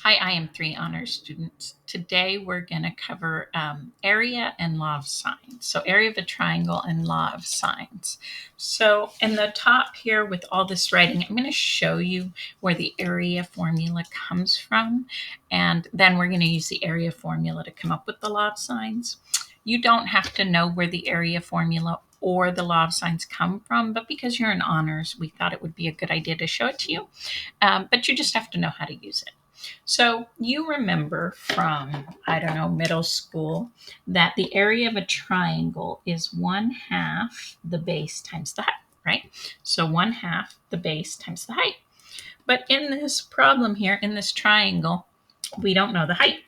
Hi, I am 3 honors students. Today we're going to cover area and law of sines. So area of a triangle and law of sines. So in the top here with all this writing, I'm going to show you where the area formula comes from. And then we're going to use the area formula to come up with the law of sines. You don't have to know where the area formula or the law of sines come from, but because you're in honors, we thought it would be a good idea to show it to you. But you just have to know how to use it. So you remember from, I don't know, middle school that the area of a triangle is 1/2 the base times the height, right? So 1/2 the base times the height. But in this problem here, in this triangle, we don't know the height.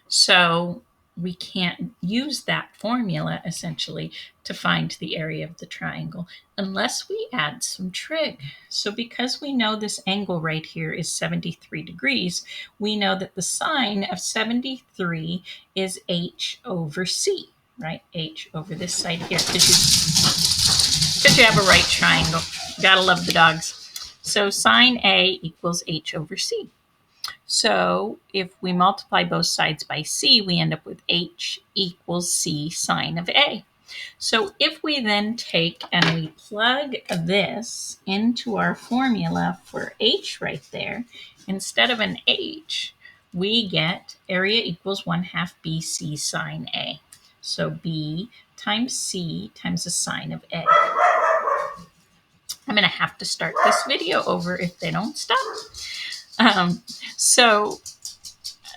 So we can't use that formula essentially to find the area of the triangle unless we add some trig. So because we know this angle right here is 73 degrees, we know that the sine of 73 is h over c, right? H over this side here because you have a right triangle. Gotta love the dogs. So sine A equals h over c. So if we multiply both sides by c, we end up with h equals c sine of a. So if we then take and we plug this into our formula for h right there, instead of an h, we get area equals 1/2 bc sine a. So b times c times the sine of a. I'm going to have to start this video over if they don't stop. So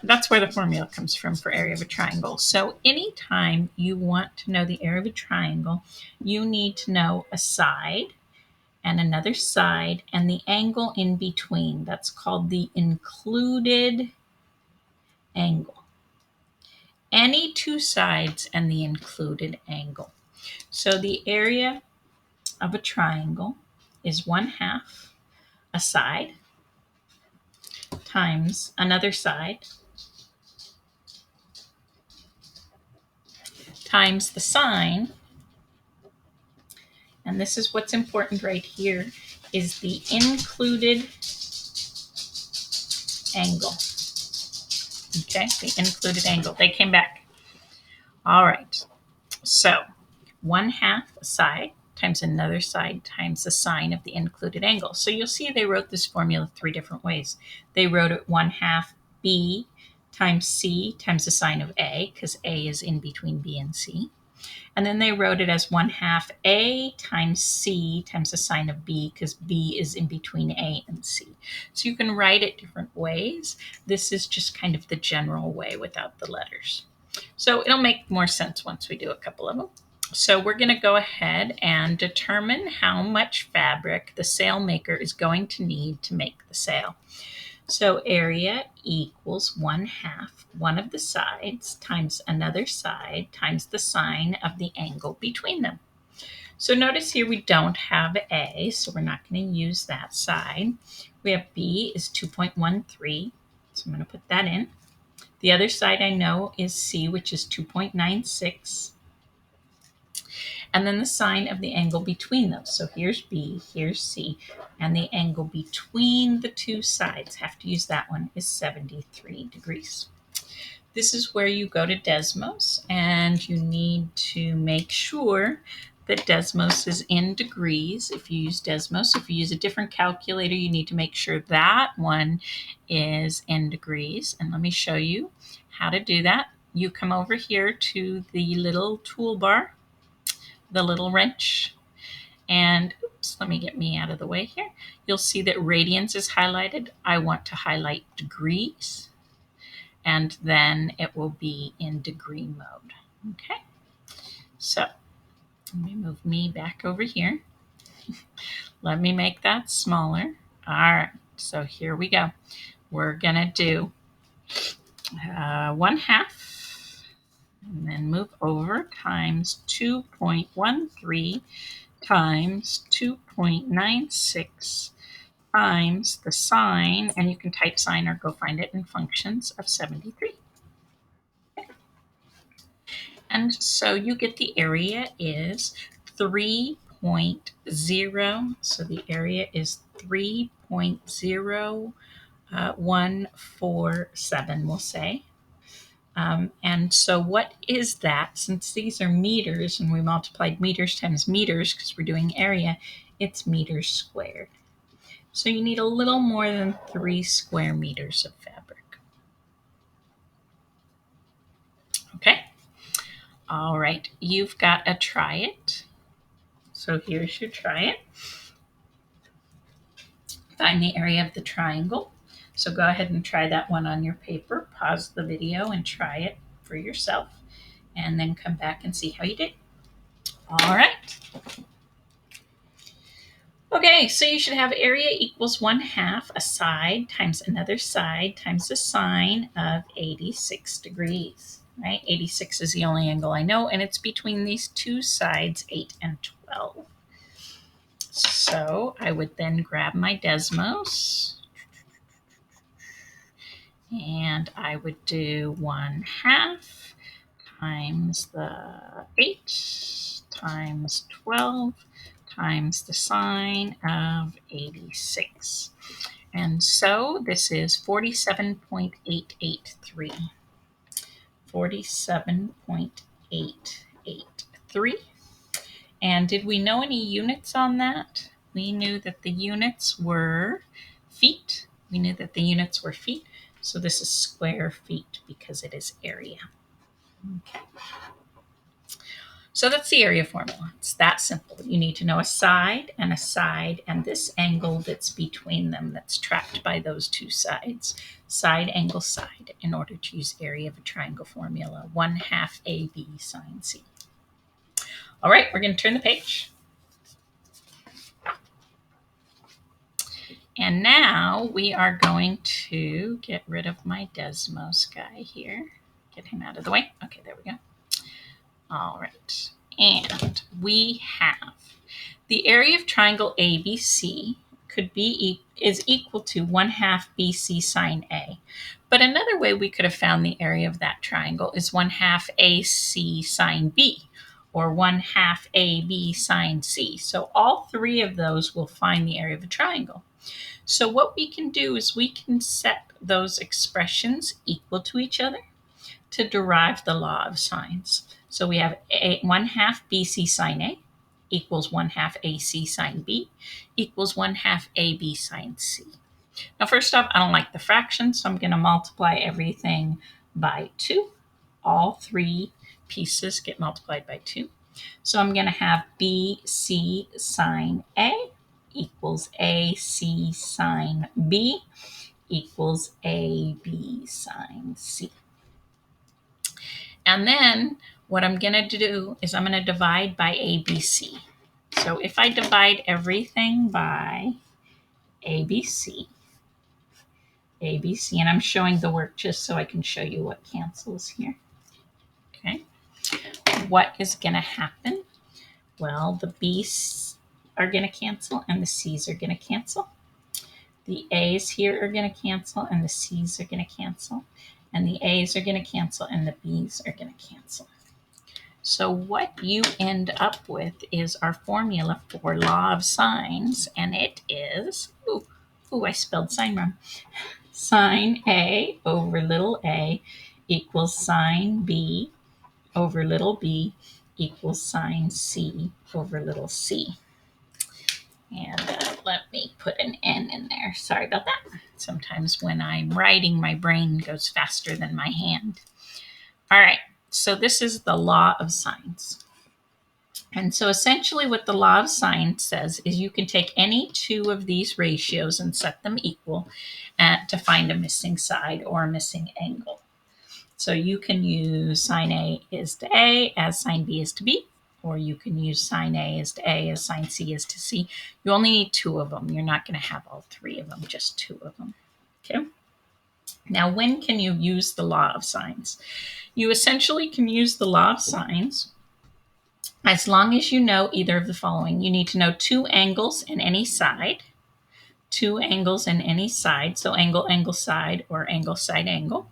that's where the formula comes from for area of a triangle. So anytime you want to know the area of a triangle, you need to know a side and another side and the angle in between. That's called the included angle. Any two sides and the included angle. So the area of a triangle is 1/2 a side times another side times the sine, and this is what's important right here, is the included angle. Okay, the included angle. They came back. All right, so 1/2 a side times another side times the sine of the included angle. So you'll see they wrote this formula 3 different ways. They wrote it 1/2 b times c times the sine of a, because a is in between b and c. And then they wrote it as 1/2 a times c times the sine of b, because b is in between a and c. So you can write it different ways. This is just kind of the general way without the letters. So it'll make more sense once we do a couple of them. So we're going to go ahead and determine how much fabric the sail maker is going to need to make the sail. So area equals 1/2 one of the sides times another side times the sine of the angle between them. So notice here we don't have A, so we're not going to use that side. We have B is 2.13, so I'm going to put that in. The other side I know is C, which is 2.96. And then the sine of the angle between those. So here's B, here's C, and the angle between the two sides, have to use that one, is 73 degrees. This is where you go to Desmos, and you need to make sure that Desmos is in degrees. If you use Desmos, if you use a different calculator, you need to make sure that one is in degrees. And let me show you how to do that. You come over here to the little toolbar, the little wrench, and oops, let me get me out of the way here. You'll see that radians is highlighted. I want to highlight degrees, and then it will be in degree mode. Okay, so let me move me back over here. Let me make that smaller. All right, so here we go. We're gonna do 1/2 and then move over times 2.13 times 2.96 times the sine, and you can type sine or go find it in functions, of 73. And so you get the area is 3.0. So the area is 3.0 1, 4, 7, we'll say. And so what is that? Since these are meters and we multiplied meters times meters because we're doing area, it's meters squared. So you need a little more than 3 square meters of fabric. Okay. All right. You've got a try it. So here's your try it. Find the area of the triangle. So go ahead and try that one on your paper. Pause the video and try it for yourself. And then come back and see how you did. All right. Okay, so you should have area equals 1/2 a side times another side times the sine of 86 degrees, right? 86 is the only angle I know, and it's between these two sides, 8 and 12. So I would then grab my Desmos, and I would do 1/2 times the 8 times 12 times the sine of 86. And so this is 47.883. 47.883. And did we know any units on that? We knew that the units were feet. We knew that the units were feet. So this is square feet because it is area. Okay. So that's the area formula. It's that simple. You need to know a side and this angle that's between them that's trapped by those two sides. Side, angle, side, in order to use area of a triangle formula. 1/2 AB sine C. All right, we're going to turn the page. And now we are going to get rid of my Desmos guy here. Get him out of the way. Okay, there we go. All right, and we have the area of triangle ABC is equal to 1/2 BC sine A. But another way we could have found the area of that triangle is 1/2 AC sine B, or 1/2 AB sine C. So all three of those will find the area of a triangle. So what we can do is we can set those expressions equal to each other to derive the law of sines. So we have 1/2 BC sine A equals 1/2 AC sine B equals 1/2 AB sine C. Now, first off, I don't like the fractions, so I'm going to multiply everything by 2. All three pieces get multiplied by 2. So I'm going to have BC sine A equals AC sine B equals AB sine C. And then what I'm going to do is I'm going to divide by ABC. So if I divide everything by ABC, and I'm showing the work just so I can show you what cancels here. Okay. What is going to happen? Well, the B's are going to cancel and the C's are going to cancel. The A's here are going to cancel and the C's are going to cancel. And the A's are going to cancel and the B's are going to cancel. So what you end up with is our formula for law of sines, and it is, I spelled sine wrong. Sine A over little a equals sine B over little b equals sine C over little c. And let me put an N in there. Sorry about that. Sometimes when I'm writing, my brain goes faster than my hand. All right, so this is the law of sines. And so essentially what the law of sines says is you can take any two of these ratios and set them equal to find a missing side or a missing angle. So you can use sine A is to A as sine B is to B, or you can use sine A is to A as sine C is to C. You only need 2 of them. You're not going to have all 3 of them, just 2 of them. Okay. Now, when can you use the law of sines? You essentially can use the law of sines as long as you know either of the following. You need to know 2 angles in any side, 2 angles in any side, so angle, angle, side, or angle, side, angle,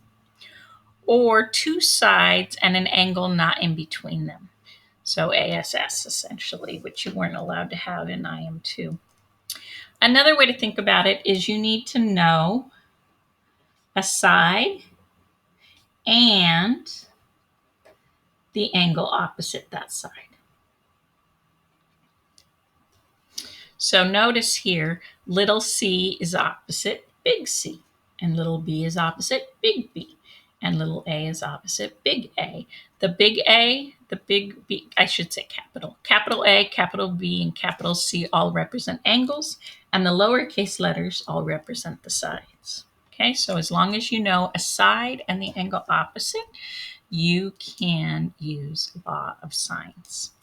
or 2 sides and an angle not in between them. So ASS, essentially, which you weren't allowed to have in IM2. Another way to think about it is you need to know a side and the angle opposite that side. So notice here, little c is opposite big C, and little b is opposite big B, and little a is opposite big A. The big A, the big B, I should say capital A, capital B, and capital C all represent angles, and the lowercase letters all represent the sides. Okay, so as long as you know a side and the angle opposite, you can use law of sines.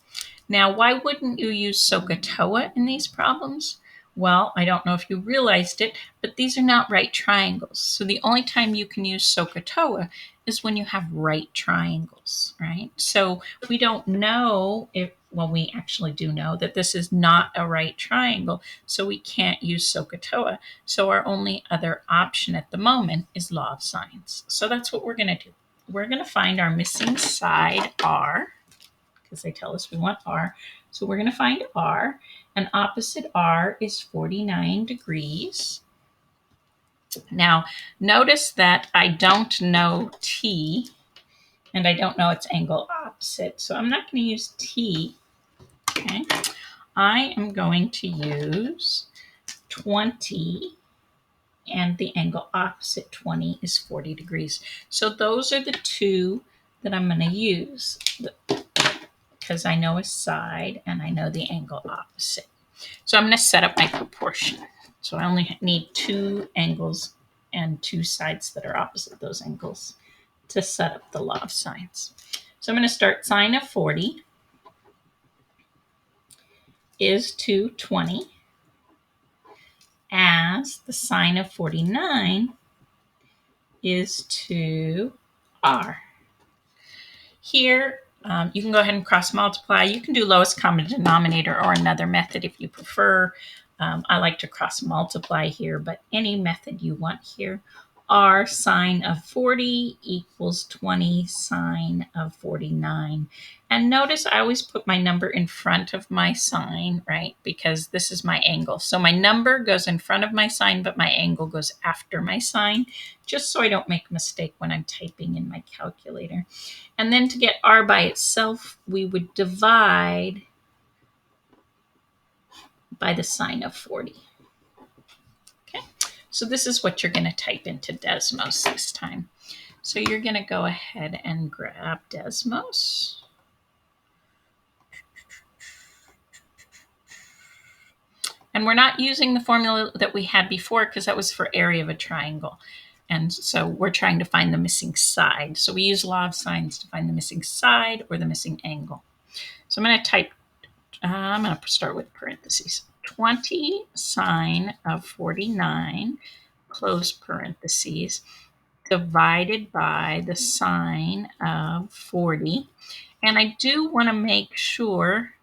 Now, why wouldn't you use SOHCAHTOA in these problems? Well, I don't know if you realized it, but these are not right triangles. So the only time you can use SOHCAHTOA is when you have right triangles, right? So we don't know if, well, we actually do know that this is not a right triangle, so we can't use SOHCAHTOA. So our only other option at the moment is law of sines. So that's what we're going to do. We're going to find our missing side R, because they tell us we want R. So we're going to find R, and opposite R is 49 degrees. Now, notice that I don't know T, and I don't know its angle opposite, so I'm not going to use T. Okay, I am going to use 20, and the angle opposite 20 is 40 degrees. So those are the two that I'm going to use, because I know a side and I know the angle opposite. So I'm going to set up my proportion. So I only need two angles and two sides that are opposite those angles to set up the law of sines. So I'm going to start sine of 40 is to 20 as the sine of 49 is to R. Here, you can go ahead and cross multiply. You can do lowest common denominator or another method if you prefer. I like to cross multiply here, but any method you want here. R sine of 40 equals 20 sine of 49. And notice I always put my number in front of my sine, right? Because this is my angle. So my number goes in front of my sine, but my angle goes after my sine, just so I don't make a mistake when I'm typing in my calculator. And then to get R by itself, we would divide by the sine of 40. Okay, so this is what you're going to type into Desmos this time. So you're going to go ahead and grab Desmos. And we're not using the formula that we had before because that was for area of a triangle. And so we're trying to find the missing side. So we use law of sines to find the missing side or the missing angle. So I'm going to type, I'm going to start with parentheses. 20 sine of 49, close parentheses, divided by the sine of 40. And I do want to make sure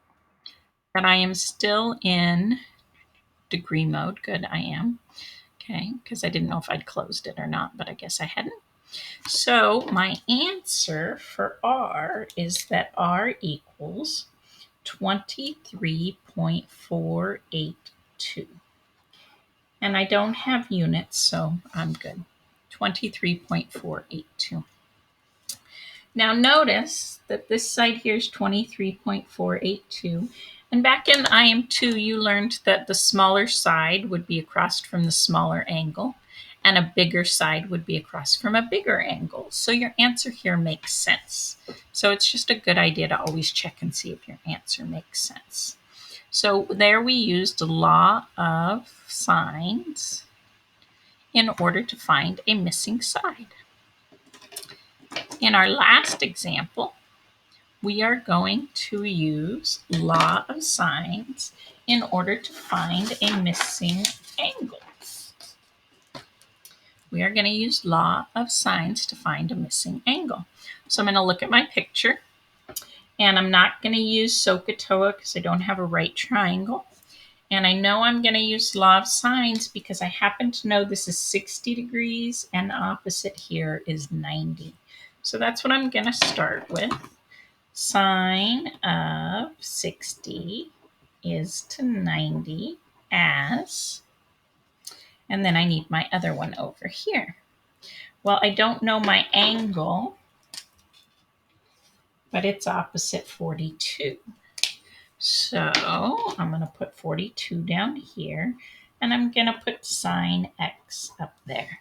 that I am still in degree mode. Good, I am. Okay, because I didn't know if I'd closed it or not, but I guess I hadn't. So my answer for R is that R equals 23.482. And I don't have units, so I'm good. 23.482. Now notice that this side here is 23.482. And back in IM2, you learned that the smaller side would be across from the smaller angle, and a bigger side would be across from a bigger angle. So your answer here makes sense. So it's just a good idea to always check and see if your answer makes sense. So there we used the law of sines in order to find a missing side. In our last example, we are going to use law of sines in order to find a missing angle. We are going to use law of sines to find a missing angle. So I'm going to look at my picture, and I'm not going to use SOHCAHTOA because I don't have a right triangle. And I know I'm going to use law of sines because I happen to know this is 60 degrees and the opposite here is 90. So that's what I'm going to start with. Sine of 60 is to 90 as, and then I need my other one over here. Well, I don't know my angle, but it's opposite 42. So I'm going to put 42 down here, and I'm going to put sine x up there.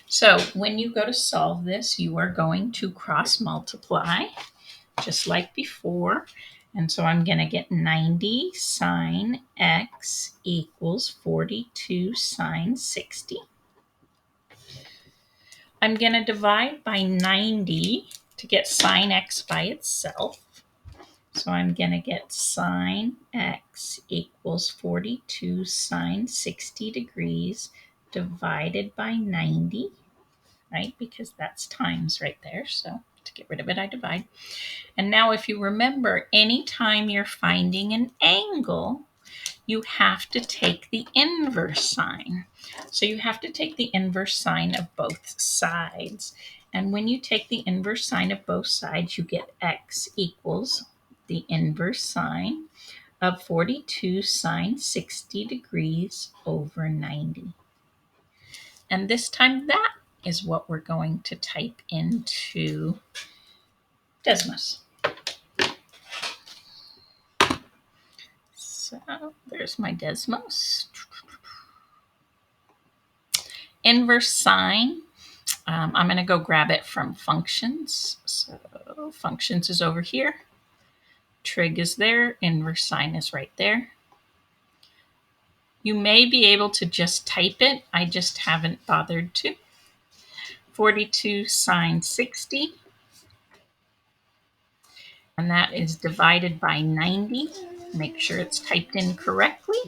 So when you go to solve this, you are going to cross multiply, just like before. And so I'm going to get 90 sine x equals 42 sine 60. I'm going to divide by 90 to get sine x by itself. So I'm going to get sine x equals 42 sine 60 degrees divided by 90, right? Because that's times right there. So to get rid of it, I divide. And now if you remember, anytime you're finding an angle, you have to take the inverse sine. So you have to take the inverse sine of both sides. And when you take the inverse sine of both sides, you get x equals the inverse sine of 42 sine 60 degrees over 90. And this time that is what we're going to type into Desmos. So there's my Desmos. Inverse sine, I'm going to go grab it from functions. So functions is over here. Trig is there. Inverse sine is right there. You may be able to just type it. I just haven't bothered to. 42 sine 60. And that is divided by 90. Make sure it's typed in correctly.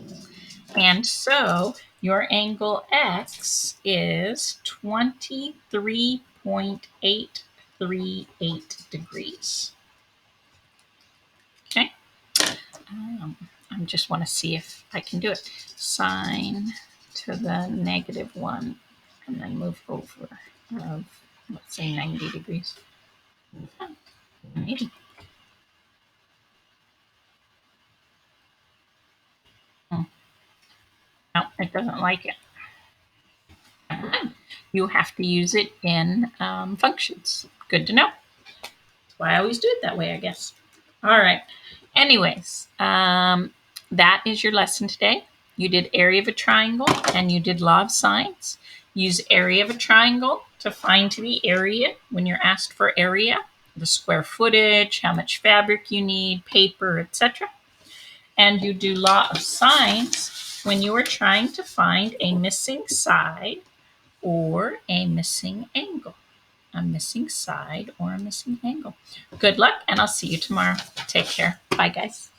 And so your angle X is 23.838 degrees. Okay. I just want to see if I can do it. Sine to the -1 and then move over of, let's say, 90 degrees. 80. No, it doesn't like it. You have to use it in functions. Good to know. That's why I always do it that way, I guess. All right. Anyways, that is your lesson today. You did area of a triangle and you did law of sines. Use area of a triangle to find the area when you're asked for area, the square footage, how much fabric you need, paper, etc. And you do law of sines when you are trying to find a missing side or a missing angle. A missing side or a missing angle. Good luck, and I'll see you tomorrow. Take care. Bye, guys.